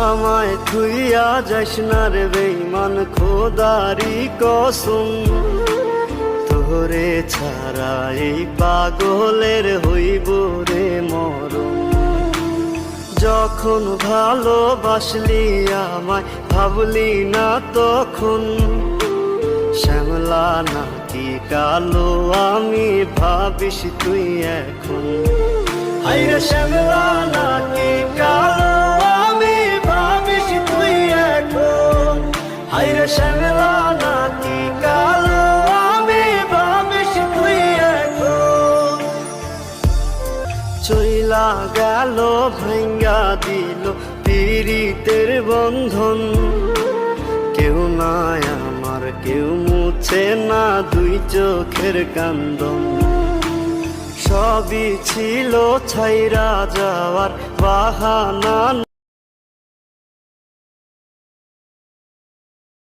আমায় থুইয়া যাস না রে বেঈমান, খোদারি কসম। তোরে ছাড়া এই পাগলের হইব রে মরণ। যখন ভালোবাসলি আমায় ভাবলি না তখন, শ্যামলা নাকি কালো আমি ভাবিস তুই এখন। হায়রে শ্যামলা নাকি কালো আমি ভাবিস তুই এখন। হায়রে শ্যামলা নাকি কালো আমি ভাবিস তুই এখন। চইলা গেল ভাঙ্গা দিল পীড়িতের বন্ধন। কেউ নাই আমার, কেউ মুছে না দুই চোখের কান্দন। সবই ছিল ছাইরা যাওয়ার বাহানা